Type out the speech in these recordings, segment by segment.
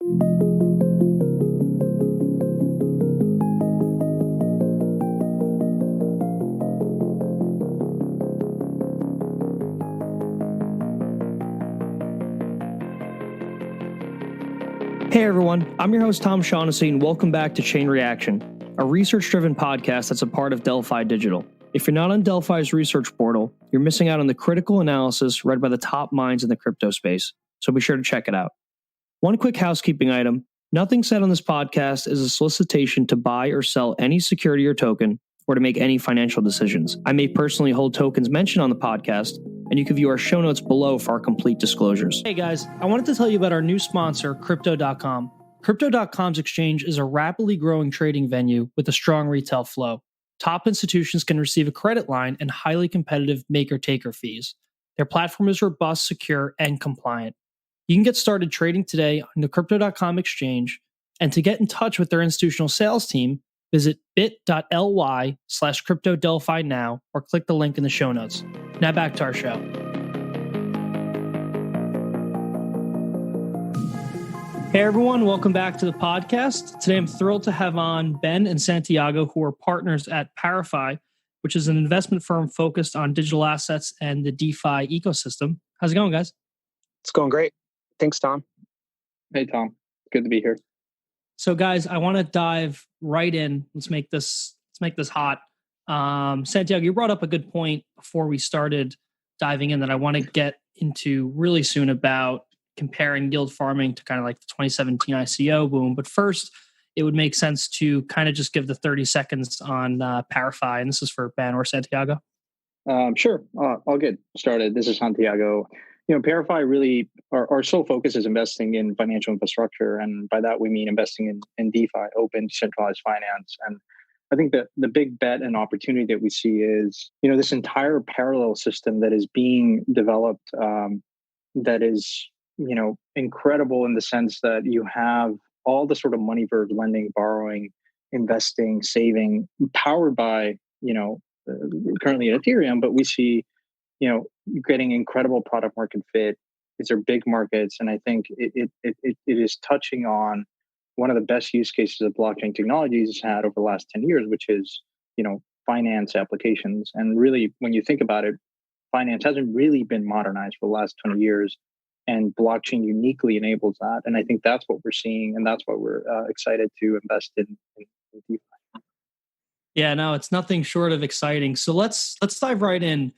Hey everyone, I'm your host Tom Shaughnessy and welcome back to Chain Reaction, a research-driven podcast that's a part of DeFi Digital. If you're not on Delphi's research portal, you're missing out on the critical analysis read by the top minds in the crypto space, so be sure to check it out. One quick housekeeping item, nothing said on this podcast is a solicitation to buy or sell any security or token or to make any financial decisions. I may personally hold tokens mentioned on the podcast, and you can view our show notes below for our complete disclosures. Hey guys, I wanted to tell you about our new sponsor, Crypto.com. Crypto.com's exchange is a rapidly growing trading venue with a strong retail flow. Top institutions can receive a credit line and highly competitive maker-taker fees. Their platform is robust, secure, and compliant. You can get started trading today on the Crypto.com exchange, and to get in touch with their institutional sales team, visit bit.ly/CryptoDelphi now or click the link in the show notes. Now back to our show. Hey everyone, welcome back to the podcast. Today I'm thrilled to have on Ben and Santiago, who are partners at ParaFi, which is an investment firm focused on digital assets and the DeFi ecosystem. How's it going, guys? It's going great. Thanks, Tom. Hey, Tom. Good to be here. So guys, I want to dive right in. Let's make this hot. Santiago, you brought up a good point before we started diving in that I want to get into really soon about comparing yield farming to kind of like the 2017 ICO boom. But first, it would make sense to kind of just give the 30 seconds on ParaFi. And this is for Ben or Santiago. Sure. I'll get started. This is Santiago. ParaFi really, our sole focus is investing in financial infrastructure. And by that, we mean investing in DeFi, open decentralized finance. And I think that the big bet and opportunity that we see is, this entire parallel system that is being developed that is, incredible in the sense that you have all the sort of money for lending, borrowing, investing, saving, powered by, currently at Ethereum, but we see, getting incredible product market fit. These are big markets. And I think it is touching on one of the best use cases that blockchain technologies has had over the last 10 years, which is, finance applications. And really, when you think about it, finance hasn't really been modernized for the last 20 years. And blockchain uniquely enables that. And I think that's what we're seeing. And that's why we're excited to invest in DeFi. Yeah, no, it's nothing short of exciting. So let's dive right in.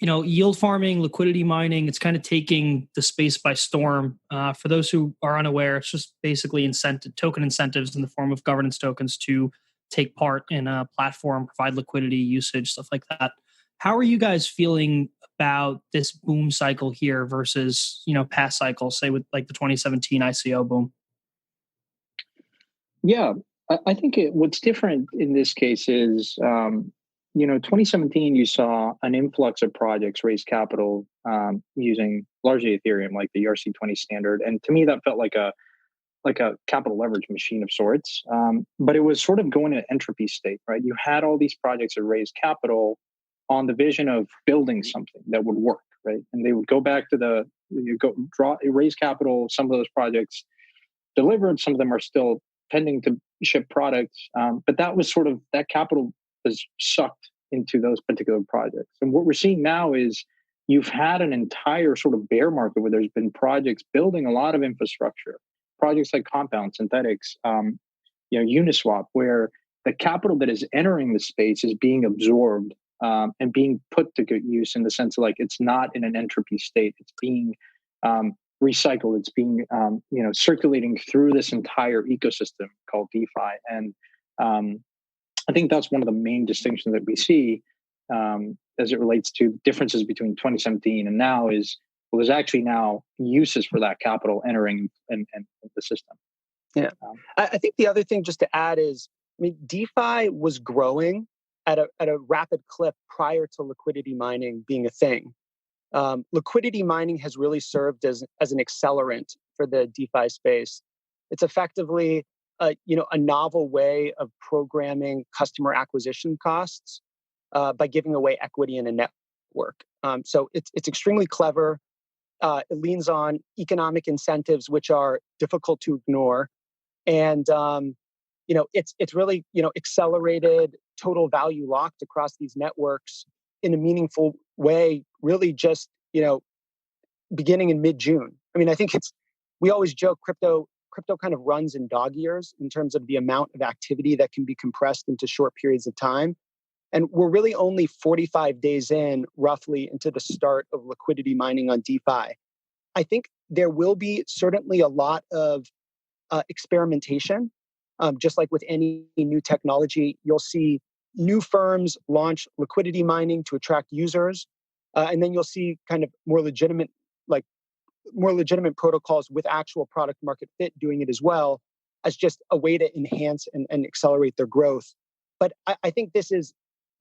Yield farming, liquidity mining, it's kind of taking the space by storm. For those who are unaware, it's just basically token incentives in the form of governance tokens to take part in a platform, provide liquidity, usage, stuff like that. How are you guys feeling about this boom cycle here versus, past cycles, say with like the 2017 ICO boom? Yeah, I think what's different in this case is, 2017, you saw an influx of projects raise capital using largely Ethereum, like the ERC20 standard. And to me, that felt like a capital leverage machine of sorts. But it was sort of going in an entropy state, right? You had all these projects that raised capital on the vision of building something that would work, right? And they would go back to raise capital. Some of those projects delivered. Some of them are still pending to ship products. But that was sort of, that capital was sucked into those particular projects. And what we're seeing now is you've had an entire sort of bear market where there's been projects building a lot of infrastructure, projects like Compound, Synthetics, Uniswap, where the capital that is entering the space is being absorbed and being put to good use in the sense of like it's not in an entropy state. It's being recycled. It's being circulating through this entire ecosystem called DeFi. And I think that's one of the main distinctions that we see as it relates to differences between 2017 and now is, well, there's actually now uses for that capital entering and the system. Yeah. I think the other thing just to add is, DeFi was growing at a rapid clip prior to liquidity mining being a thing. Liquidity mining has really served as an accelerant for the DeFi space. It's effectively a novel way of programming customer acquisition costs by giving away equity in a network. So it's extremely clever. It leans on economic incentives, which are difficult to ignore. And, it's really, accelerated total value locked across these networks in a meaningful way, really just, beginning in mid-June. I mean, I think we always joke crypto kind of runs in dog years in terms of the amount of activity that can be compressed into short periods of time. And we're really only 45 days in, roughly, into the start of liquidity mining on DeFi. I think there will be certainly a lot of experimentation. Just like with any new technology, you'll see new firms launch liquidity mining to attract users. And then you'll see kind of more legitimate protocols with actual product market fit doing it as well, as just a way to enhance and accelerate their growth. But I think this is,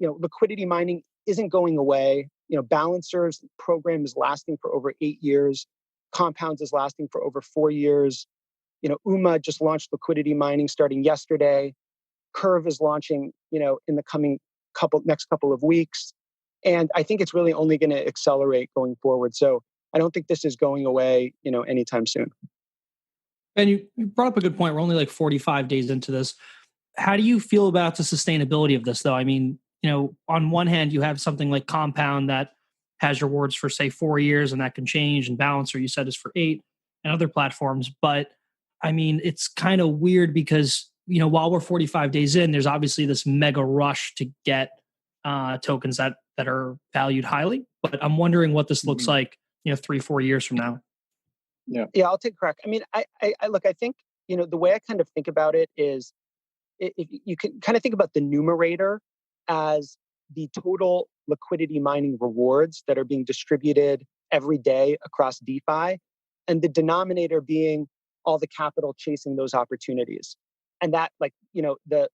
liquidity mining isn't going away. Balancer's program is lasting for over 8 years. Compounds is lasting for over 4 years. UMA just launched liquidity mining starting yesterday. Curve is launching, in the next couple of weeks. And I think it's really only going to accelerate going forward. So I don't think this is going away, anytime soon. And you brought up a good point. We're only like 45 days into this. How do you feel about the sustainability of this, though? I mean, on one hand, you have something like Compound that has rewards for, say, 4 years, and that can change. And Balancer, you said, is for 8, and other platforms. But I mean, it's kind of weird because, while we're 45 days in, there's obviously this mega rush to get tokens that are valued highly. But I'm wondering what this looks like, 3-4 years from now. Yeah, I'll take a crack. I mean, I think, the way I kind of think about it is, if you can kind of think about the numerator as the total liquidity mining rewards that are being distributed every day across DeFi, and the denominator being all the capital chasing those opportunities. And that, the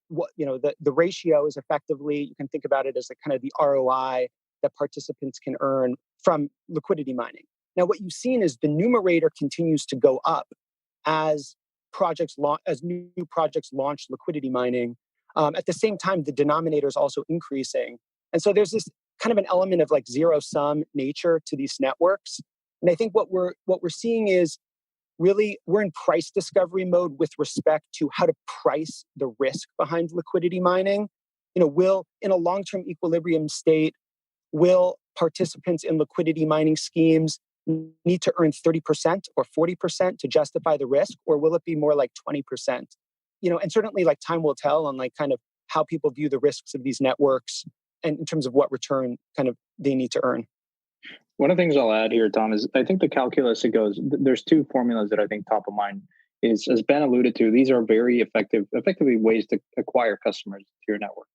ratio is effectively, you can think about it as kind of the ROI that participants can earn from liquidity mining. Now, what you've seen is the numerator continues to go up as new projects launch liquidity mining. At the same time, the denominator is also increasing. And so there's this kind of an element of like zero-sum nature to these networks. And I think what we're seeing is really we're in price discovery mode with respect to how to price the risk behind liquidity mining. Will, in a long-term equilibrium state, will participants in liquidity mining schemes need to earn 30% or 40% to justify the risk, or will it be more like 20%? And certainly like time will tell on like kind of how people view the risks of these networks and in terms of what return kind of they need to earn. One of the things I'll add here, Tom, is I think the calculus, it goes, there's 2 formulas that I think top of mind is, as Ben alluded to, these are very effectively ways to acquire customers to your network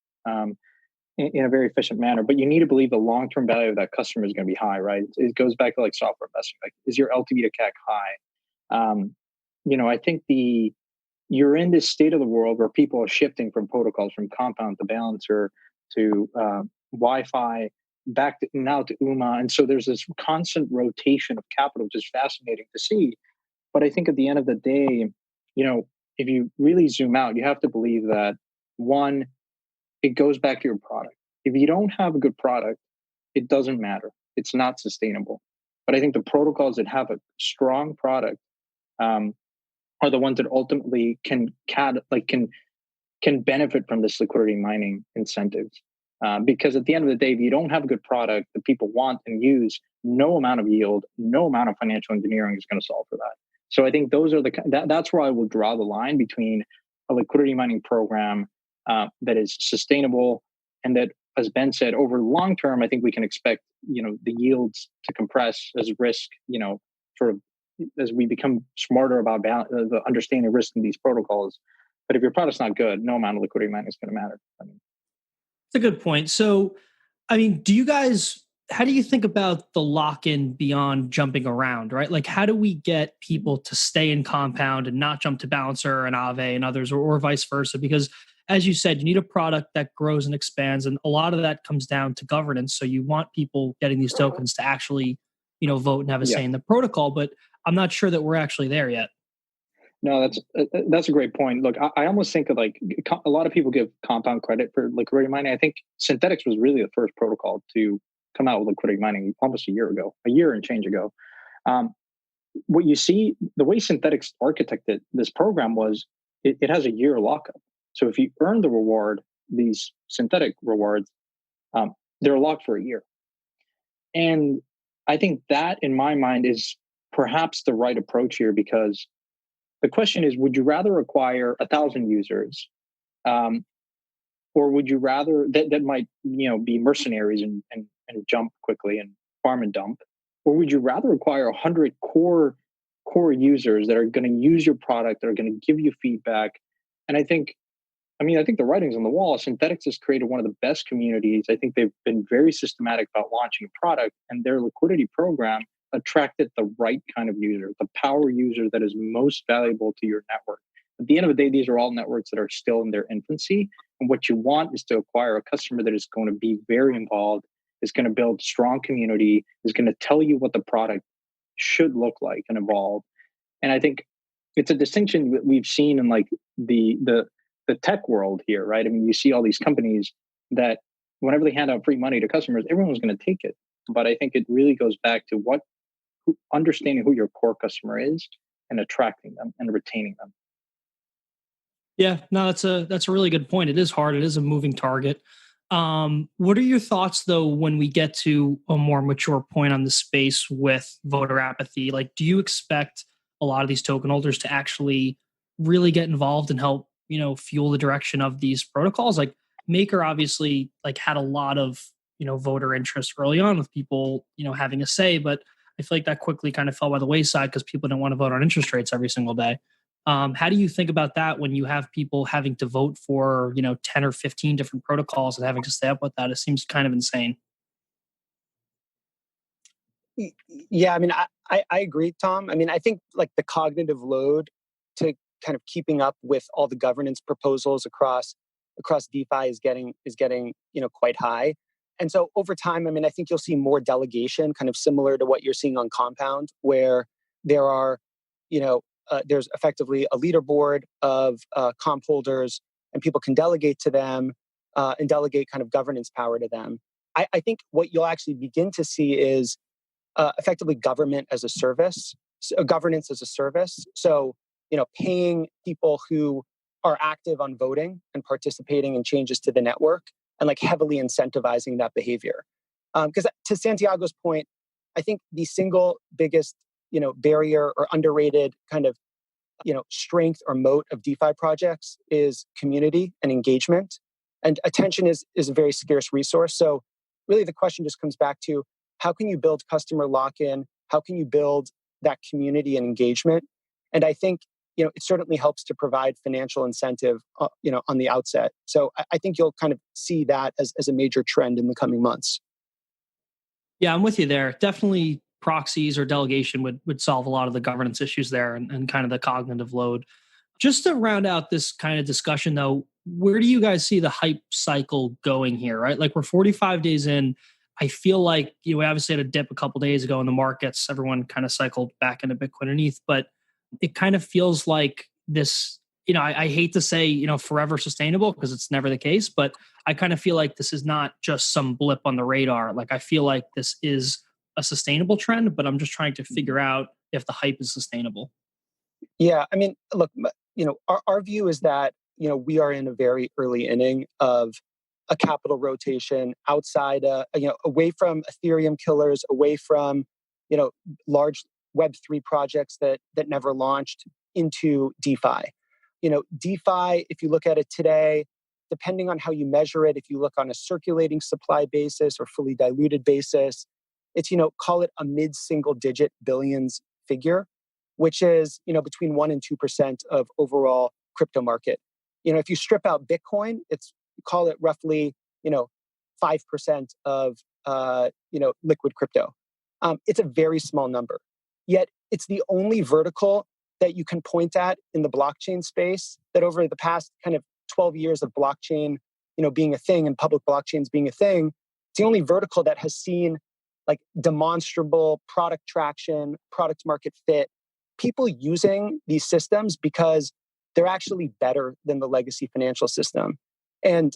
in a very efficient manner. But you need to believe the long-term value of that customer is going to be high, right? It goes back to like software investing. Like, is your LTV to CAC high? I think you're in this state of the world where people are shifting from protocols, from Compound to Balancer to Wi-Fi, back to UMA. And so there's this constant rotation of capital, which is fascinating to see. But I think at the end of the day, if you really zoom out, you have to believe that, one, it goes back to your product. If you don't have a good product, it doesn't matter. It's not sustainable. But I think the protocols that have a strong product are the ones that ultimately can benefit from this liquidity mining incentives. Because at the end of the day, if you don't have a good product that people want and use, no amount of yield, no amount of financial engineering is going to solve for that. So I think those are that's where I will draw the line between a liquidity mining program that is sustainable, and that, as Ben said, over long term, I think we can expect the yields to compress as risk, sort of as we become smarter about the understanding risk in these protocols. But if your product's not good, no amount of liquidity mining is going to matter. That's a good point. So, I mean, how do you think about the lock-in beyond jumping around, right? Like, how do we get people to stay in Compound and not jump to Balancer and Aave and others, or vice versa? Because, as you said, you need a product that grows and expands, and a lot of that comes down to governance. So you want people getting these tokens to actually, vote and have a say in the protocol. But I'm not sure that we're actually there yet. No, that's a great point. Look, I almost think of like a lot of people give Compound credit for liquidity mining. I think Synthetics was really the first protocol to come out with liquidity mining almost a year and change ago. What you see, the way Synthetics architected this program was it has a year lockup. So if you earn the reward, these synthetic rewards, they're locked for a year. And I think that, in my mind, is perhaps the right approach here, because the question is, would you rather acquire 1,000 users, or would you rather that might be mercenaries and jump quickly and farm and dump, or would you rather acquire 100 core users that are going to use your product, that are going to give you feedback? And I think the writing's on the wall. Synthetics has created one of the best communities. I think they've been very systematic about launching a product, and their liquidity program attracted the right kind of user, the power user that is most valuable to your network. At the end of the day, these are all networks that are still in their infancy. And what you want is to acquire a customer that is going to be very involved, is going to build strong community, is going to tell you what the product should look like and evolve. And I think it's a distinction that we've seen in like the tech world here, right? I mean, you see all these companies that whenever they hand out free money to customers, everyone's going to take it. But I think it really goes back to understanding who your core customer is and attracting them and retaining them. Yeah, no, that's a really good point. It is hard. It is a moving target. What are your thoughts, though, when we get to a more mature point on the space with voter apathy? Like, do you expect a lot of these token holders to actually really get involved and help, fuel the direction of these protocols? Like, Maker obviously had a lot of voter interest early on with people having a say, but I feel like that quickly kind of fell by the wayside because people didn't want to vote on interest rates every single day. How do you think about that when you have people having to vote for 10 or 15 different protocols and having to stay up with that? It seems kind of insane. Yeah, I mean, I agree, Tom. I mean, I think like the cognitive load to kind of keeping up with all the governance proposals across DeFi is getting quite high. And so over time, I mean, I think you'll see more delegation, kind of similar to what you're seeing on Compound, where there are, there's effectively a leaderboard of comp holders, and people can delegate to them and delegate kind of governance power to them. I think what you'll actually begin to see is effectively governance as a service. So, paying people who are active on voting and participating in changes to the network and like heavily incentivizing that behavior. Because to Santiago's point, I think the single biggest, barrier or underrated kind of, strength or moat of DeFi projects is community and engagement. And attention is a very scarce resource. So really the question just comes back to how can you build customer lock-in? How can you build that community and engagement? And I think, it certainly helps to provide financial incentive, on the outset. So I think you'll kind of see that as a major trend in the coming months. Yeah, I'm with you there. Definitely proxies or delegation would solve a lot of the governance issues there and kind of the cognitive load. Just to round out this kind of discussion, though, where do you guys see the hype cycle going here, right? Like we're 45 days in. I feel like we obviously had a dip a couple days ago in the markets. Everyone kind of cycled back into Bitcoin underneath, but it kind of feels like this, I hate to say, forever sustainable because it's never the case, but I kind of feel like this is not just some blip on the radar. Like I feel like this is a sustainable trend, but I'm just trying to figure out if the hype is sustainable. Yeah, I mean, look, our view is that, we are in a very early inning of a capital rotation outside, away from Ethereum killers, away from, large Web3 projects that never launched into DeFi. DeFi, if you look at it today, depending on how you measure it, if you look on a circulating supply basis or fully diluted basis, it's, call it a mid-single digit billions figure, which is, between 1% and 2% of overall crypto market. If you strip out Bitcoin, it's call it roughly, 5% of, liquid crypto. It's a very small number. Yet it's the only vertical that you can point at in the blockchain space that over the past kind of 12 years of blockchain, being a thing and public blockchains being a thing, it's the only vertical that has seen like demonstrable product traction, product market fit, people using these systems because they're actually better than the legacy financial system. And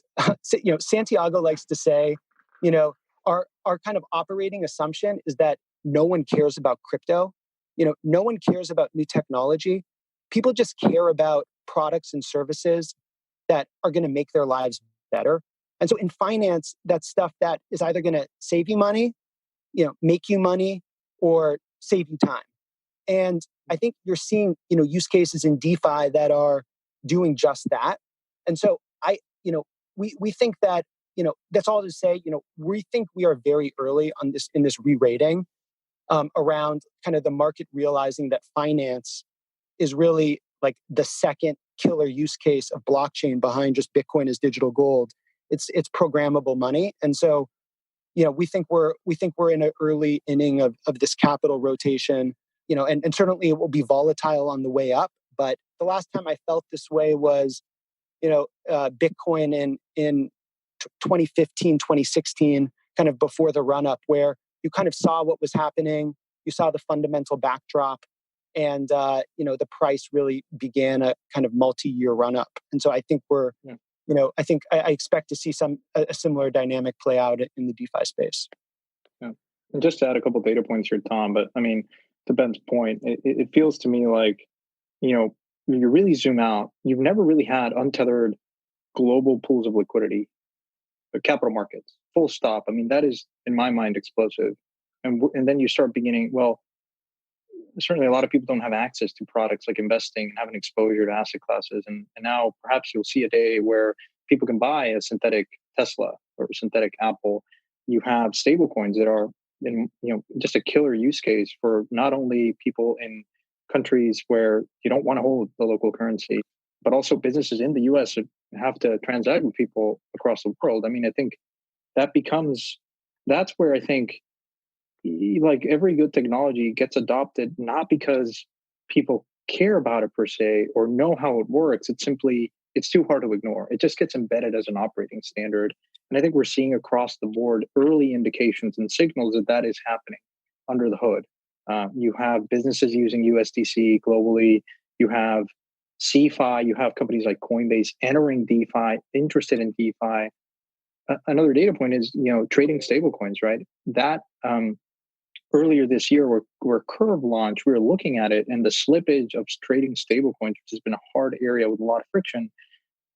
Santiago likes to say, our kind of operating assumption is that no one cares about crypto. No one cares about new technology. People just care about products and services that are going to make their lives better. And so in finance, that's stuff that is either going to save you money, make you money, or save you time. And I think you're seeing, use cases in DeFi that are doing just that. And so we think that, that's all to say, we think we are very early on this, in this re-rating around kind of the market realizing that finance is really like the second killer use case of blockchain behind just Bitcoin as digital gold. It's programmable money. And so, we think we're in an early inning of this capital rotation, and certainly it will be volatile on the way up. But the last time I felt this way was, Bitcoin in 2015, 2016, kind of before the run up, where you kind of saw what was happening. You saw the fundamental backdrop, and the price really began a kind of multi-year run up. And so I think I expect to see a similar dynamic play out in the DeFi space. Yeah. And just to add a couple of data points here, Tom, but I mean, to Ben's point, it feels to me like, when you really zoom out, you've never really had untethered global pools of liquidity, capital markets, full stop. I mean, that is, in my mind, explosive. And then you start beginning, well, certainly a lot of people don't have access to products like investing and having exposure to asset classes. And now perhaps you'll see a day where people can buy a synthetic Tesla or a synthetic Apple. You have stable coins that are just a killer use case for not only people in countries where you don't want to hold the local currency, but also businesses in the US that have to transact with people across the world. I mean, I think that's where I think, like every good technology gets adopted, not because people care about it per se or know how it works. It's too hard to ignore. It just gets embedded as an operating standard. And I think we're seeing across the board early indications and signals that is happening under the hood. You have businesses using USDC globally. You have CeFi. You have companies like Coinbase entering DeFi, interested in DeFi. Another data point is, trading stablecoins, right? That earlier this year, where Curve launched, we were looking at it, and the slippage of trading stablecoins, which has been a hard area with a lot of friction,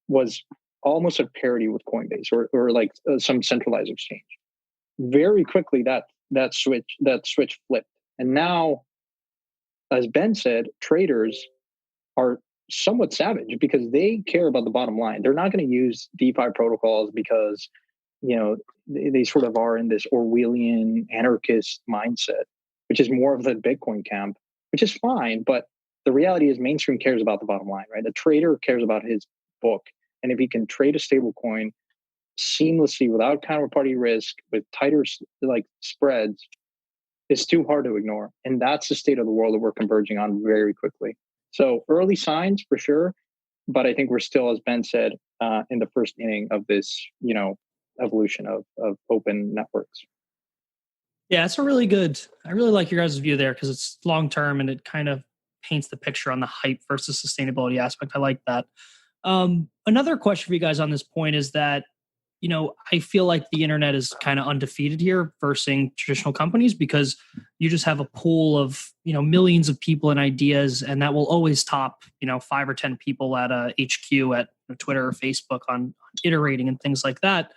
was almost at parity with Coinbase or like some centralized exchange. Very quickly, that switch flipped, and now, as Ben said, traders are somewhat savage because they care about the bottom line. They're not going to use DeFi protocols because they sort of are in this Orwellian anarchist mindset, which is more of the Bitcoin camp, which is fine. But the reality is mainstream cares about the bottom line, right? A trader cares about his book. And if he can trade a stable coin seamlessly without counterparty risk, with tighter spreads, it's too hard to ignore. And that's the state of the world that we're converging on very quickly. So early signs for sure, but I think we're still, as Ben said, in the first inning of this, evolution of open networks. Yeah, it's I really like your guys' view there because it's long term and it kind of paints the picture on the hype versus sustainability aspect. I like that. Another question for you guys on this point is that, I feel like the internet is kind of undefeated here versus traditional companies because you just have a pool of, millions of people and ideas, and that will always top, 5 or 10 people at a HQ at Twitter or Facebook on iterating and things like that.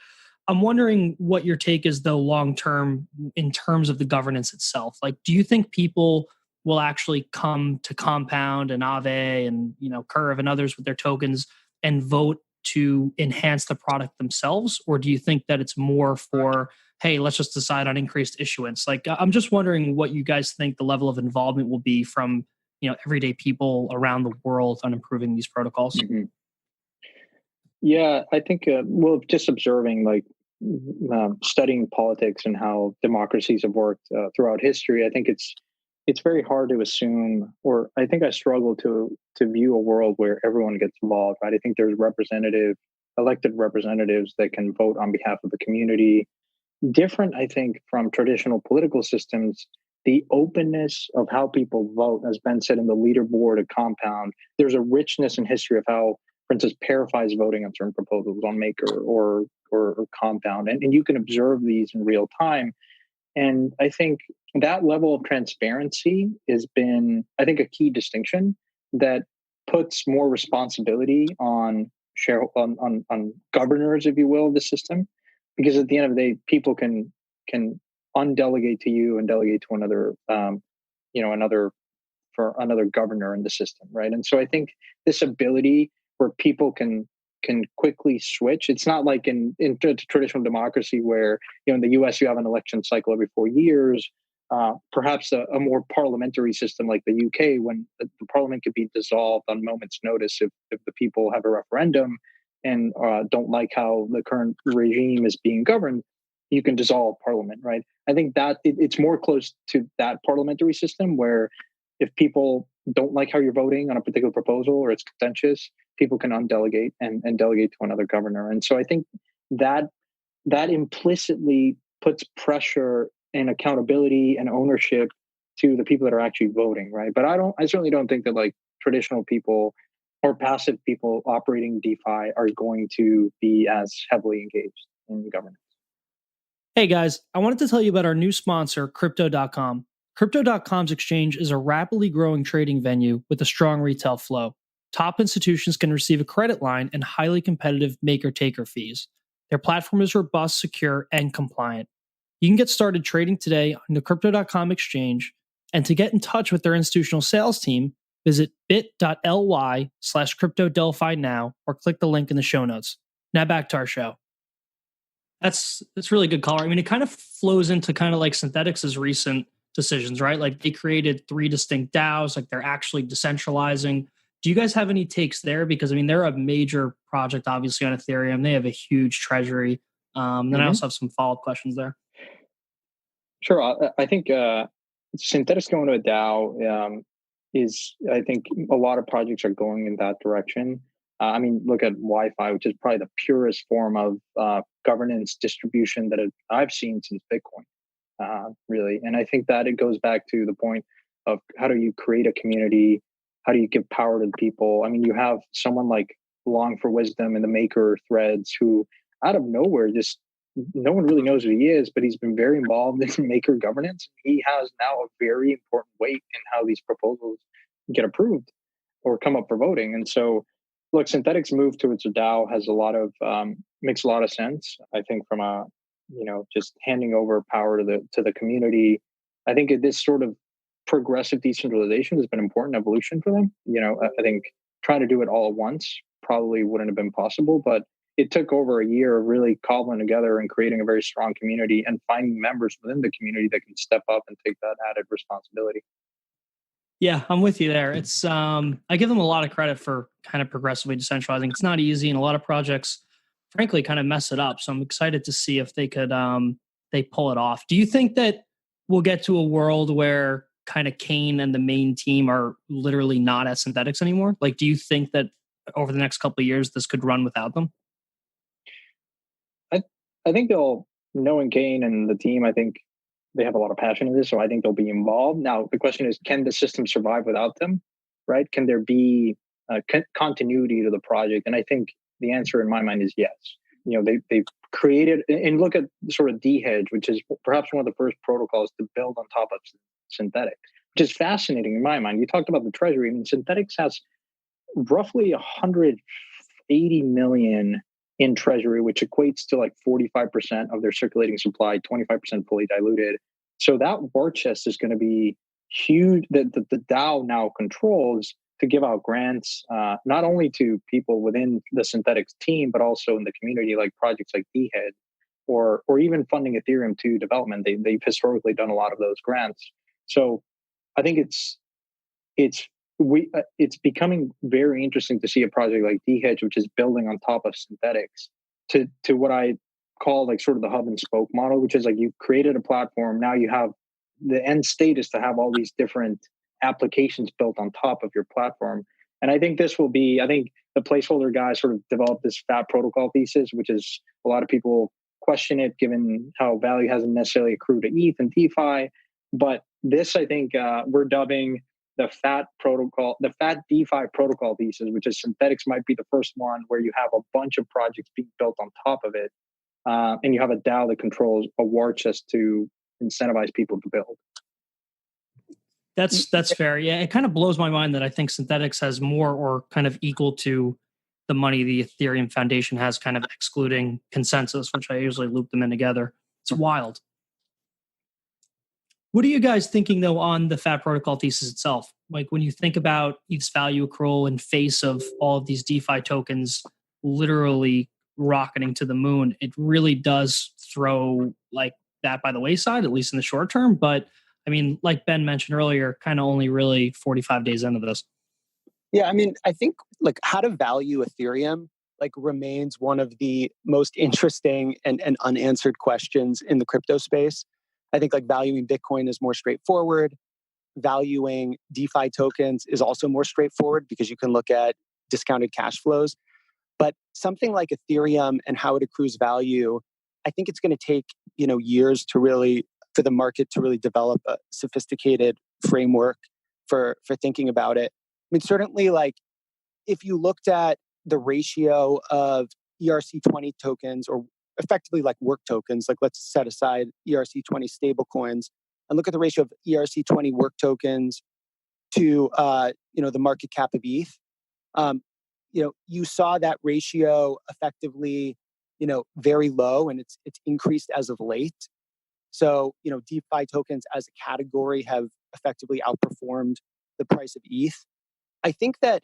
I'm wondering what your take is, though, long term in terms of the governance itself. Like, do you think people will actually come to Compound and Aave and Curve and others with their tokens and vote to enhance the product themselves, or do you think that it's more for, hey, let's just decide on increased issuance? Like, I'm just wondering what you guys think the level of involvement will be from everyday people around the world on improving these protocols. Mm-hmm. Yeah, I think, just observing, studying politics and how democracies have worked throughout history, I think it's very hard to assume, or I think I struggle to view a world where everyone gets involved, right? I think there's elected representatives that can vote on behalf of the community. Different, I think, from traditional political systems, the openness of how people vote, as Ben said, in the leaderboard at Compound, there's a richness in history of how, for instance, ParaFi's voting on certain proposals on Maker or Compound. And you can observe these in real time. And I think that level of transparency has been, I think, a key distinction that puts more responsibility on on governors, if you will, of the system, because at the end of the day, people can undelegate to you and delegate to another, another for another governor in the system, right? And so I think this ability where people can quickly switch. It's not like in traditional democracy where in the U.S. you have an election cycle every 4 years. Perhaps a more parliamentary system like the UK, when the parliament could be dissolved on moment's notice if the people have a referendum and don't like how the current regime is being governed, you can dissolve parliament, right? I think that it's more close to that parliamentary system where if people don't like how you're voting on a particular proposal or it's contentious, people can undelegate and delegate to another governor. And so I think that implicitly puts pressure and accountability and ownership to the people that are actually voting, right? But I certainly don't think that like traditional people or passive people operating DeFi are going to be as heavily engaged in governance. Hey guys, I wanted to tell you about our new sponsor, Crypto.com. Crypto.com's exchange is a rapidly growing trading venue with a strong retail flow. Top institutions can receive a credit line and highly competitive maker-taker fees. Their platform is robust, secure, and compliant. You can get started trading today on the Crypto.com exchange, and to get in touch with their institutional sales team, visit bit.ly/CryptoDelphi now or click the link in the show notes. Now back to our show. That's really good color. I mean, it kind of flows into kind of like Synthetics' recent decisions, right? Like they created 3 distinct DAOs, like they're actually decentralizing. Do you guys have any takes there? Because I mean, they're a major project, obviously on Ethereum. They have a huge treasury. Then I also have some follow-up questions there. Sure. I think Synthetics going to a DAO is, I think a lot of projects are going in that direction. I mean, look at Wi-Fi, which is probably the purest form of governance distribution that I've seen since Bitcoin, really. And I think that it goes back to the point of how do you create a community? How do you give power to the people? I mean, you have someone like Long for Wisdom and the Maker threads who out of nowhere, just no one really knows who he is, but he's been very involved in Maker governance. He has now a very important weight in how these proposals get approved or come up for voting. And so, look, Synthetics move towards a DAO has a lot of makes a lot of sense. I think from a just handing over power to the community. I think this sort of progressive decentralization has been an important evolution for them. I think trying to do it all at once probably wouldn't have been possible, but it took over a year of really cobbling together and creating a very strong community and finding members within the community that can step up and take that added responsibility. Yeah, I'm with you there. It's I give them a lot of credit for kind of progressively decentralizing. It's not easy, and a lot of projects, frankly, kind of mess it up. So I'm excited to see if they could they pull it off. Do you think that we'll get to a world where kind of Kane and the main team are literally not at Synthetics anymore? Like, do you think that over the next couple of years this could run without them? I think knowing Kane and the team, I think they have a lot of passion in this, so I think they'll be involved. Now, the question is, can the system survive without them, right? Can there be continuity to the project? And I think the answer in my mind is yes. They've created, and look at sort of D-Hedge, which is perhaps one of the first protocols to build on top of Synthetics, which is fascinating in my mind. You talked about the treasury. I mean, Synthetics has roughly 180 million in treasury, which equates to like 45% of their circulating supply, 25% fully diluted. So that war chest is going to be huge that the DAO now controls to give out grants, not only to people within the Synthetics team, but also in the community, like projects like D-Head, or even funding Ethereum 2 development. They've historically done a lot of those grants. So I think it's becoming very interesting to see a project like D-Hedge, which is building on top of Synthetics, to what I call like sort of the hub and spoke model, which is like you've created a platform. Now you have the end state is to have all these different applications built on top of your platform. And I think this will be, I think the placeholder guys sort of developed this fat protocol thesis, which is a lot of people question it given how value hasn't necessarily accrued to ETH and DeFi. But this, I think we're dubbing the fat DeFi protocol thesis, which is Synthetics might be the first one where you have a bunch of projects being built on top of it. And you have a DAO that controls a war chest to incentivize people to build. That's fair. Yeah, it kind of blows my mind that I think Synthetics has more or kind of equal to the money the Ethereum Foundation has, kind of excluding consensus, which I usually loop them in together. It's wild. What are you guys thinking, though, on the FAT protocol thesis itself? Like when you think about ETH's value accrual in face of all of these DeFi tokens literally rocketing to the moon, it really does throw like that by the wayside, at least in the short term. But I mean, like Ben mentioned earlier, kind of only really 45 days into this. Yeah, I mean, I think like how to value Ethereum like remains one of the most interesting and unanswered questions in the crypto space. I think like valuing Bitcoin is more straightforward. Valuing DeFi tokens is also more straightforward because you can look at discounted cash flows. But something like Ethereum and how it accrues value, I think it's going to take, years to really, for the market to really develop a sophisticated framework for thinking about it. I mean, certainly like if you looked at the ratio of ERC20 tokens or effectively like work tokens, like let's set aside ERC20 stablecoins and look at the ratio of ERC20 work tokens to, the market cap of ETH. You saw that ratio effectively, very low, and it's increased as of late. So, DeFi tokens as a category have effectively outperformed the price of ETH. I think that,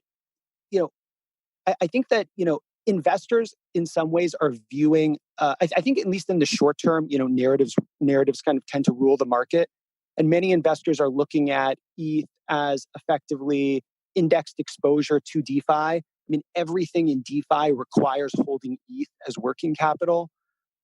investors in some ways are viewing, I think at least in the short term, narratives kind of tend to rule the market. And many investors are looking at ETH as effectively indexed exposure to DeFi. I mean, everything in DeFi requires holding ETH as working capital.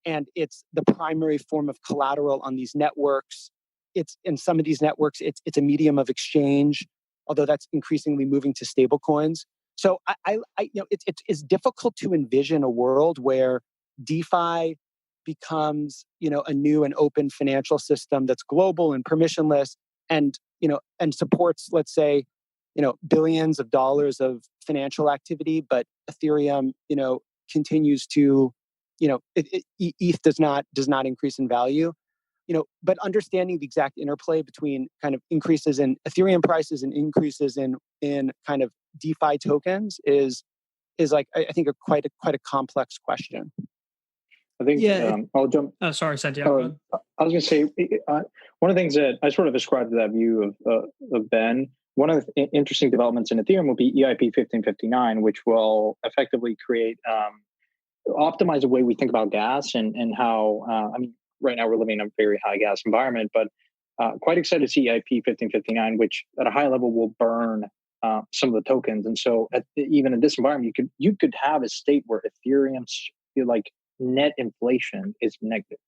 And it's the primary form of collateral on these networks. It's in some of these networks, it's a medium of exchange, although that's increasingly moving to stable coins. So it's difficult to envision a world where DeFi becomes, a new and open financial system that's global and permissionless and supports, let's say, billions of dollars of financial activity, but Ethereum, continues to, ETH does not increase in value. But understanding the exact interplay between kind of increases in Ethereum prices and increases in kind of DeFi tokens is like I think quite a complex question. I think I'll jump. Oh, sorry, Santiago. I was going to say one of the things that I sort of ascribe to that view of Ben. One of the interesting developments in Ethereum will be EIP 1559, which will effectively optimize the way we think about gas and how. Right now we're living in a very high gas environment, but quite excited to see EIP 1559, which at a high level will burn some of the tokens. And so even in this environment, you could have a state where Ethereum's like net inflation is negative.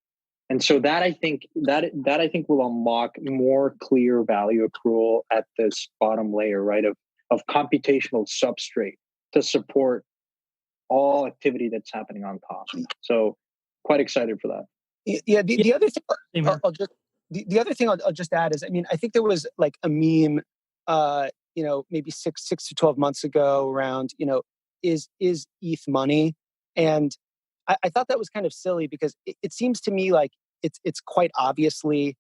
And so that I think will unlock more clear value accrual at this bottom layer, right, of computational substrate to support all activity that's happening on top. So quite excited for that. Yeah. The other thing the other thing I'll just add is, I mean, I think there was like a meme, maybe 6 to 12 months ago around, is ETH money? And I thought that was kind of silly because it seems to me like it's quite obviously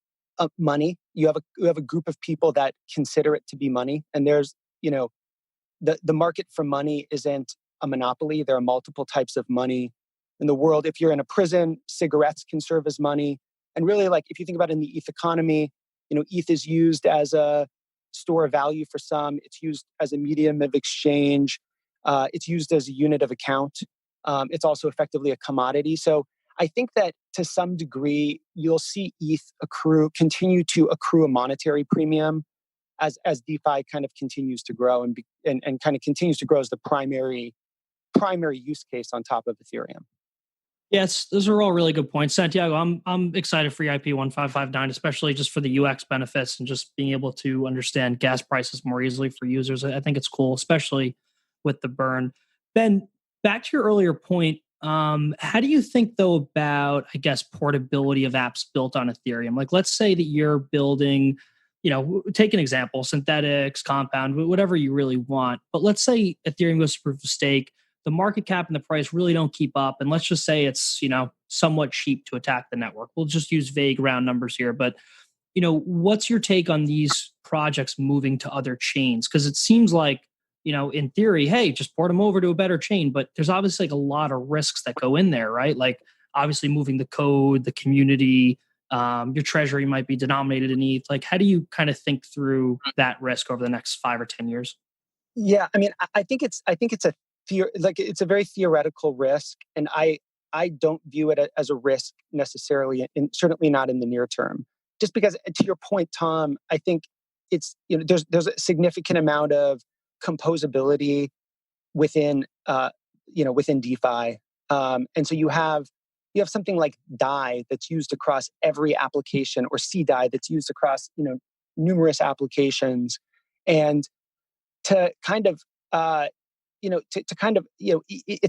money. You have a group of people that consider it to be money, and there's the market for money isn't a monopoly. There are multiple types of money in the world. If you're in a prison, cigarettes can serve as money. And really, like if you think about it in the ETH economy, ETH is used as a store of value for some. It's used as a medium of exchange. It's used as a unit of account. It's also effectively a commodity. So I think that to some degree, you'll see ETH continue to accrue a monetary premium as DeFi kind of continues to grow and kind of continues to grow as the primary use case on top of Ethereum. Yes, those are all really good points, Santiago. I'm excited for EIP 1559, especially just for the UX benefits and just being able to understand gas prices more easily for users. I think it's cool, especially with the burn. Ben, back to your earlier point, how do you think though about, I guess, portability of apps built on Ethereum? Like, let's say that you're building, take an example, Synthetics, Compound, whatever you really want. But let's say Ethereum goes to proof of stake. The market cap and the price really don't keep up. And let's just say it's, somewhat cheap to attack the network. We'll just use vague round numbers here, but what's your take on these projects moving to other chains? Because it seems like, in theory, hey, just port them over to a better chain, but there's obviously like a lot of risks that go in there, right? Like obviously moving the code, the community, your treasury might be denominated in ETH. Like, how do you kind of think through that risk over the next 5 or 10 years? Yeah, I mean, I think it's it's a very theoretical risk, and I don't view it as a risk necessarily, and certainly not in the near term. Just because, to your point, Tom, I think it's there's a significant amount of composability within within DeFi, and so you have something like DAI that's used across every application, or CDAI that's used across numerous applications, and to kind of it's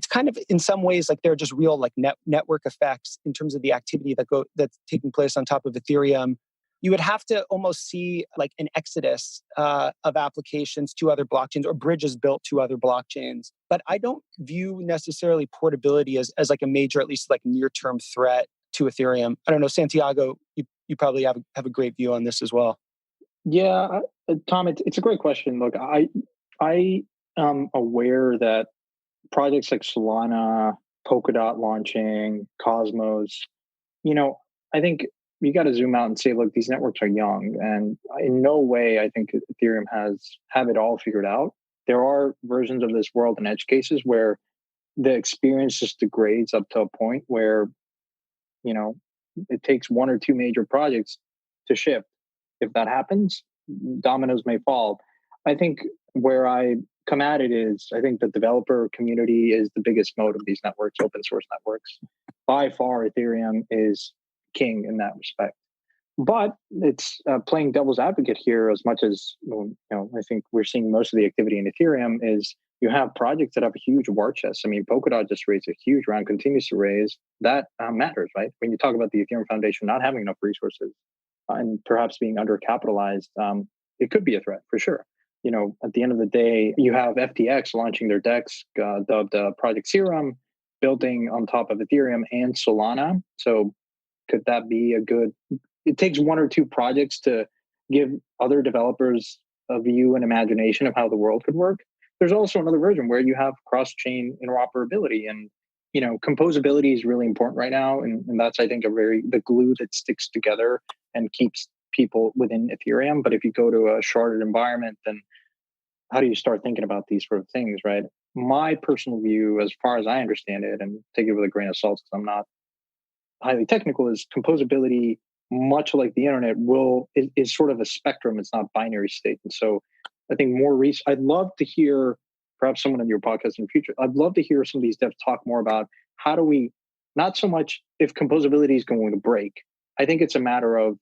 kind of in some ways like there are just real like network effects in terms of the activity that's taking place on top of Ethereum. You would have to almost see like an exodus of applications to other blockchains, or bridges built to other blockchains. But I don't view necessarily portability as like a major, at least like near-term threat to Ethereum. I don't know, Santiago, you probably have a great view on this as well. Yeah, Tom, it's a great question. Look, I am aware that projects like Solana, Polkadot launching, Cosmos, I think you got to zoom out and say, look, these networks are young, and in no way I think Ethereum have it all figured out. There are versions of this world and edge cases where the experience just degrades up to a point where, it takes one or two major projects to shift. If that happens, dominoes may fall. I think where I come at it is, I think the developer community is the biggest mode of these networks, open source networks. By far, Ethereum is king in that respect. But it's playing devil's advocate here as much as, I think we're seeing most of the activity in Ethereum is you have projects that have a huge war chest. I mean, Polkadot just raised a huge round, continues to raise. That matters, right? When you talk about the Ethereum Foundation not having enough resources and perhaps being undercapitalized, it could be a threat for sure. At the end of the day, you have FTX launching their DEX dubbed Project Serum, building on top of Ethereum and Solana. So could that be it takes one or two projects to give other developers a view and imagination of how the world could work. There's also another version where you have cross-chain interoperability, and composability is really important right now, and that's, I think, the glue that sticks together and keeps people within Ethereum. But if you go to a sharded environment, then how do you start thinking about these sort of things, right? My personal view, as far as I understand it, and take it with a grain of salt because I'm not highly technical, is composability, much like the internet, is sort of a spectrum. It's not binary state. And so I think I'd love to hear perhaps someone on your podcast in the future. I'd love to hear some of these devs talk more about how do we, not so much if composability is going to break. I think it's a matter of,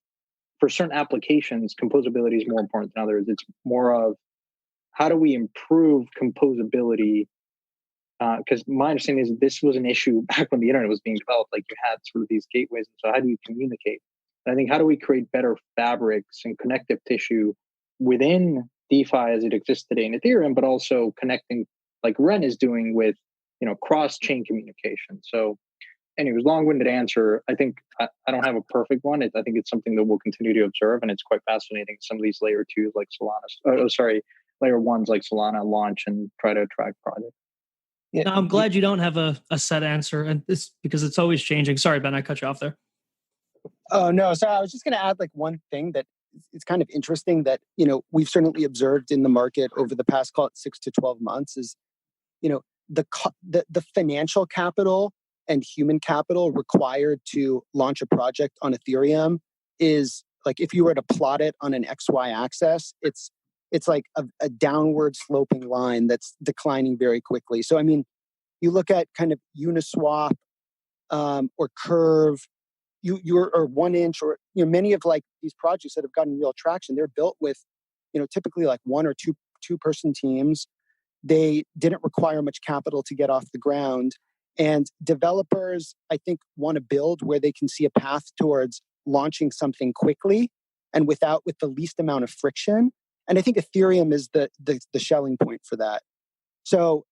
for certain applications, composability is more important than others. It's more of how do we improve composability? Because my understanding is this was an issue back when the internet was being developed. Like you had sort of these gateways. So how do you communicate? And I think how do we create better fabrics and connective tissue within DeFi as it exists today in Ethereum, but also connecting like Ren is doing with cross-chain communication. So anyways, long-winded answer. I think I don't have a perfect one. I think it's something that we'll continue to observe, and it's quite fascinating. Some of these layer 2s like Solana, layer 1s like Solana launch and try to attract projects. Yeah. No, I'm glad you don't have a set answer, and this because it's always changing. Sorry, Ben, I cut you off there. Oh no, so I was just going to add like one thing that it's kind of interesting that we've certainly observed in the market over the past, call it 6 to 12 months, is the financial capital and human capital required to launch a project on Ethereum is like, if you were to plot it on an XY axis, it's like a downward sloping line that's declining very quickly. So, I mean, you look at kind of Uniswap or Curve, or 1inch, or many of like these projects that have gotten real traction. They're built with typically like one or two person teams. They didn't require much capital to get off the ground, and developers, I think, want to build where they can see a path towards launching something quickly and with the least amount of friction. And I think Ethereum is the shelling point for that. So,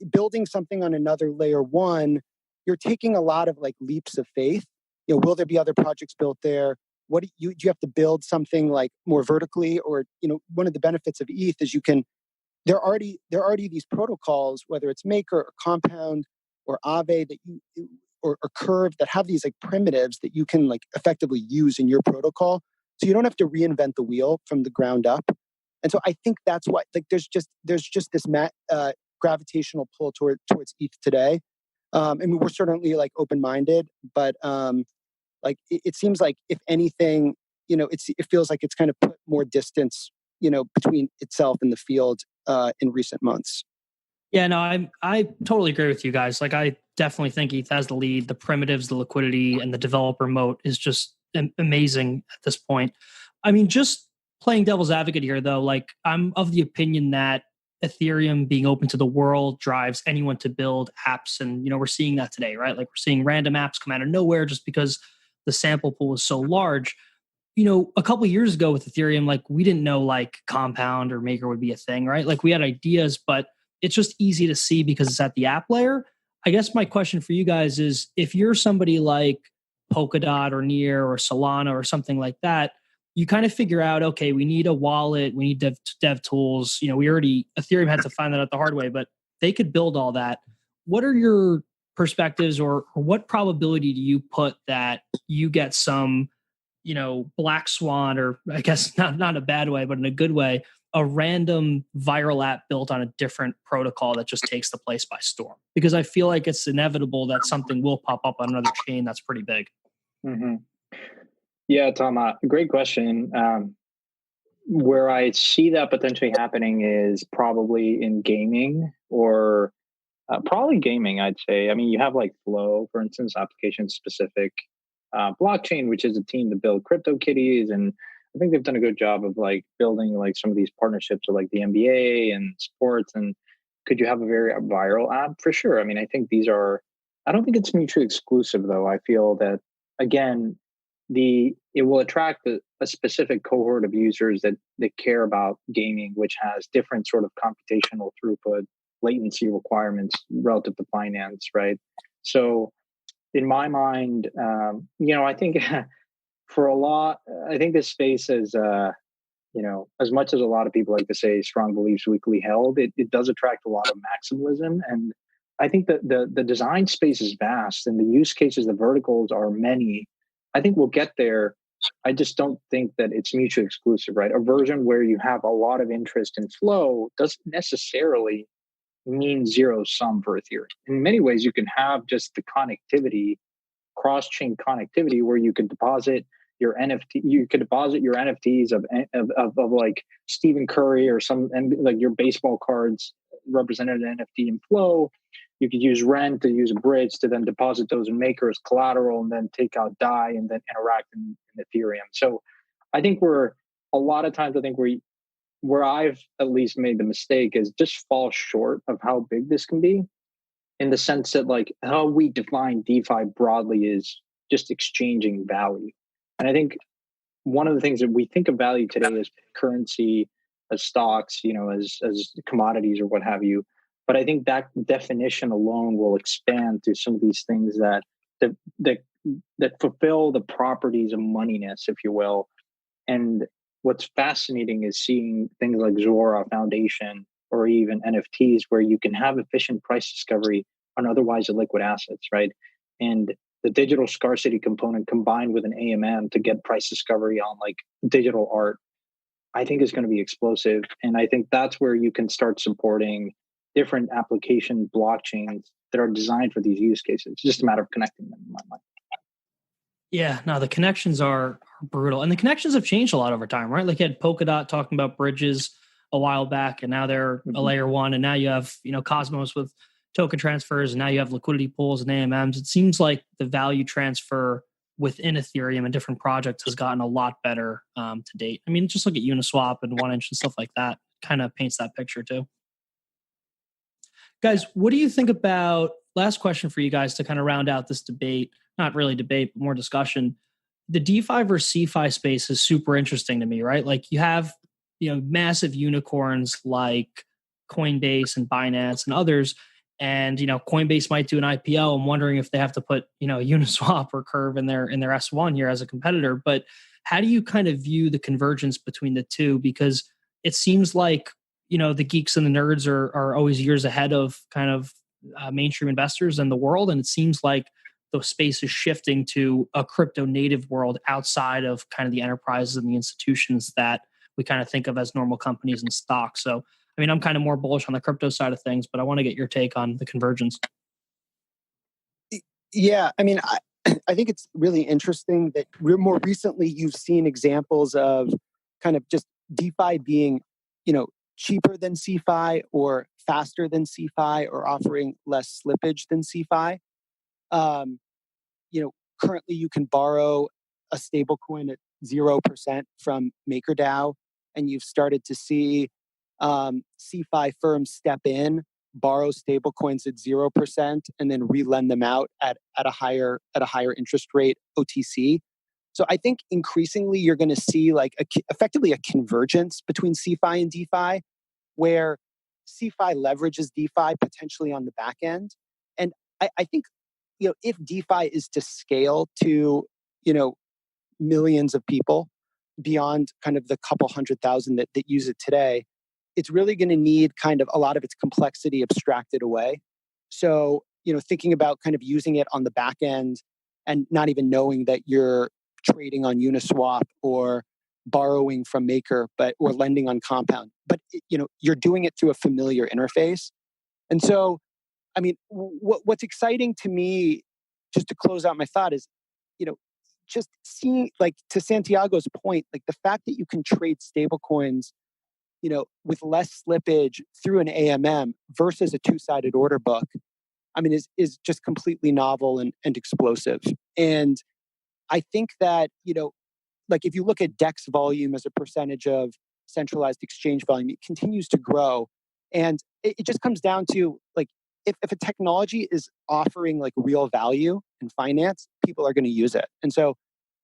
building something on another layer 1 you're taking a lot of like leaps of faith. Will there be other projects built there? What do you have to build something like more vertically? Or one of the benefits of ETH is there are already these protocols, whether it's Maker or Compound or Aave or Curve, that have these like primitives that you can like effectively use in your protocol, so you don't have to reinvent the wheel from the ground up. And so I think that's why like there's just this gravitational pull towards ETH today. I mean, we're certainly like open-minded, but like it seems like if anything, it feels like it's kind of put more distance, between itself and the field in recent months. Yeah, no, I totally agree with you guys. Like, I definitely think ETH has the lead. The primitives, the liquidity, and the developer moat is just amazing at this point. I mean, just playing devil's advocate here, though, like, I'm of the opinion that Ethereum being open to the world drives anyone to build apps. And, we're seeing that today, right? Like, we're seeing random apps come out of nowhere just because the sample pool is so large. A couple of years ago with Ethereum, like, we didn't know like Compound or Maker would be a thing, right? Like, we had ideas, but it's just easy to see because it's at the app layer. I guess my question for you guys is, if you're somebody like Polkadot or Near or Solana or something like that, you kind of figure out, okay, we need a wallet, we need dev tools. Ethereum had to find that out the hard way, but they could build all that. What are your perspectives, or what probability do you put that you get some, black swan, or I guess not in a bad way, but in a good way, a random viral app built on a different protocol that just takes the place by storm? Because I feel like it's inevitable that something will pop up on another chain that's pretty big. Mm-hmm. Yeah, Tom, great question. Where I see that potentially happening is probably in gaming, or probably gaming, I'd say. I mean, you have like Flow, for instance, application-specific blockchain, which is a team to build CryptoKitties, and I think they've done a good job of like building like some of these partnerships with like the NBA and sports. And could you have a very viral app? For sure. I mean, I think I don't think it's mutually exclusive, though. I feel that, again, it will attract a specific cohort of users that care about gaming, which has different sort of computational throughput, latency requirements relative to finance, right? So in my mind, I think I think this space is, as much as a lot of people like to say strong beliefs weakly held, it does attract a lot of maximalism. And I think that the design space is vast, and the use cases, the verticals are many. I think we'll get there. I just don't think that it's mutually exclusive, right? A version where you have a lot of interest in Flow doesn't necessarily mean zero sum for Ethereum. In many ways, you can have just the connectivity, cross-chain connectivity, where you can deposit your NFT. You could deposit your NFTs of like Stephen Curry or and like your baseball cards represented an NFT in Flow. You could use Rent to use a bridge to then deposit those in Maker as collateral, and then take out DAI and then interact in Ethereum. So I think where I've at least made the mistake is just fall short of how big this can be, in the sense that like how we define DeFi broadly is just exchanging value. And I think one of the things that we think of value today is currency, as stocks, as commodities or what have you. But I think that definition alone will expand to some of these things that fulfill the properties of moneyness, if you will. And what's fascinating is seeing things like Zora Foundation or even NFTs, where you can have efficient price discovery on otherwise illiquid assets, right? And the digital scarcity component combined with an AMM to get price discovery on like digital art, I think is going to be explosive. And I think that's where you can start supporting different application blockchains that are designed for these use cases. It's just a matter of connecting them, in my mind. Yeah, no, the connections are brutal. And the connections have changed a lot over time, right? Like, you had Polkadot talking about bridges a while back, and now they're a layer one. And now you have, Cosmos with token transfers, and now you have liquidity pools and AMMs. It seems like the value transfer within Ethereum and different projects has gotten a lot better to date. I mean, just look at Uniswap and 1inch and stuff like that. Kind of paints that picture too. Guys, what do you think about, last question for you guys to kind of round out this debate, not really debate, but more discussion. The DeFi versus CeFi space is super interesting to me, right? Like, you have, massive unicorns like Coinbase and Binance and others, and Coinbase might do an IPO. I'm wondering if they have to put Uniswap or Curve in their S1 here as a competitor. But how do you kind of view the convergence between the two? Because it seems like the geeks and the nerds are always years ahead of kind of mainstream investors in the world, and it seems like the space is shifting to a crypto native world outside of kind of the enterprises and the institutions that we kind of think of as normal companies and stocks. So, I mean, I'm kind of more bullish on the crypto side of things, but I want to get your take on the convergence. Yeah, I mean, I think it's really interesting that more recently you've seen examples of kind of just DeFi being, cheaper than CeFi or faster than CeFi or offering less slippage than CeFi. Currently you can borrow a stable coin at 0% from MakerDAO, and you've started to see CeFi firms step in, borrow stable coins at 0%, and then re-lend them out at a higher interest rate OTC. So I think increasingly you're going to see like effectively a convergence between CeFi and DeFi, where CeFi leverages DeFi potentially on the back end. And I think, if DeFi is to scale to, millions of people beyond kind of the couple 100,000 that use it today, it's really going to need kind of a lot of its complexity abstracted away. So, thinking about kind of using it on the back end and not even knowing that you're trading on Uniswap or borrowing from Maker, or lending on Compound, but you're doing it through a familiar interface. And so, I mean, what's exciting to me, just to close out my thought, is just seeing, like, to Santiago's point, like the fact that you can trade stablecoins, with less slippage through an AMM versus a two-sided order book, I mean, is just completely novel and explosive. And I think that, like if you look at DEX volume as a percentage of centralized exchange volume, it continues to grow. And it just comes down to, like, if a technology is offering like real value in finance, people are going to use it. And so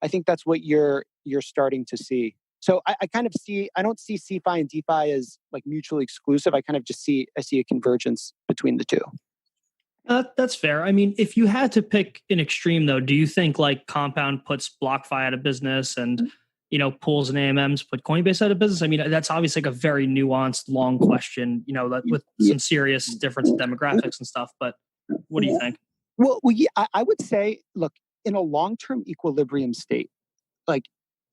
I think that's what you're starting to see. So I don't see CeFi and DeFi as like mutually exclusive. I kind of just see a convergence between the two. That's fair. I mean, if you had to pick an extreme, though, do you think like Compound puts BlockFi out of business and, pools and AMMs put Coinbase out of business? I mean, that's obviously like a very nuanced, long question, with some serious difference in demographics and stuff. But what do you think? Well, yeah, I would say, look, in a long-term equilibrium state, like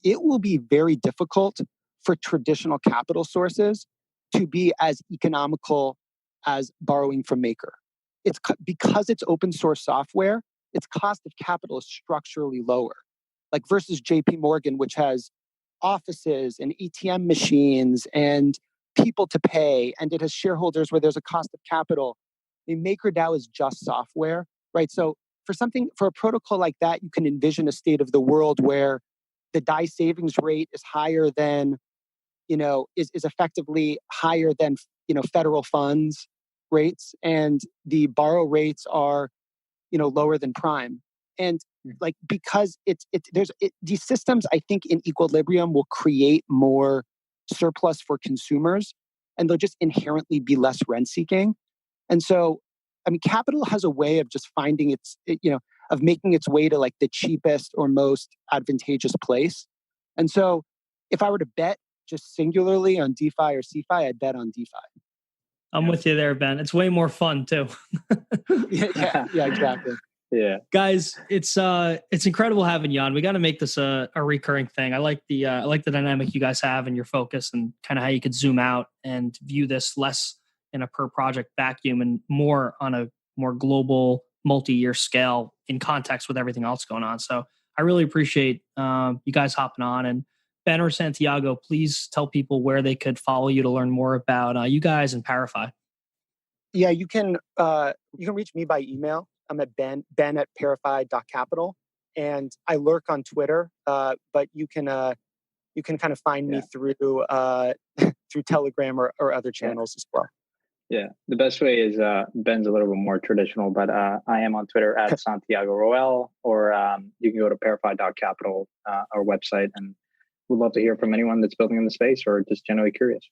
it will be very difficult for traditional capital sources to be as economical as borrowing from Maker. It's because it's open source software, its cost of capital is structurally lower. Like versus JP Morgan, which has offices and ATM machines and people to pay, and it has shareholders where there's a cost of capital. I mean, MakerDAO is just software, right? So for a protocol like that, you can envision a state of the world where the DAI savings rate is higher than, is effectively higher than, federal funds rates, and the borrow rates are, lower than prime. And like, because these systems, I think in equilibrium will create more surplus for consumers, and they'll just inherently be less rent seeking. And so, I mean, capital has a way of just finding of making its way to like the cheapest or most advantageous place. And so if I were to bet just singularly on DeFi or CeFi, I'd bet on DeFi. I'm with you there, Ben. It's way more fun too. yeah, exactly. Yeah, guys, it's incredible having you on. We got to make this a recurring thing. I like the dynamic you guys have and your focus, and kind of how you could zoom out and view this less in a per project vacuum and more on a more global, multi-year scale in context with everything else going on. So I really appreciate you guys hopping on. And Ben or Santiago, please tell people where they could follow you to learn more about you guys and ParaFi. Yeah, you can reach me by email. I'm at ben at parafi.capital, and I lurk on Twitter. But you can kind of find me through through Telegram or other channels as well. Yeah, the best way is Ben's a little bit more traditional, but I am on Twitter at Santiago Roel, or you can go to parafi.capital, our website, and we'd love to hear from anyone that's building in the space or just generally curious.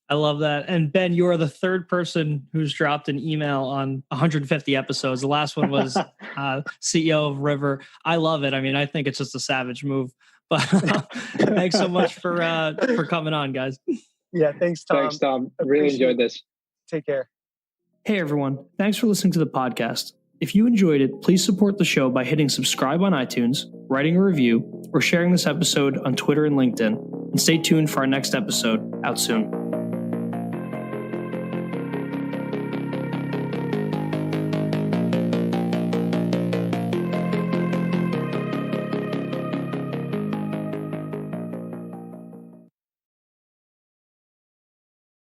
I love that. And Ben, you are the third person who's dropped an email on 150 episodes. The last one was CEO of River. I love it. I mean, I think it's just a savage move. But thanks so much for coming on, guys. Yeah, thanks, Tom. Thanks, Tom. Really enjoyed this. Take care. Hey, everyone. Thanks for listening to the podcast. If you enjoyed it, please support the show by hitting subscribe on iTunes, writing a review, or sharing this episode on Twitter and LinkedIn. And stay tuned for our next episode out soon.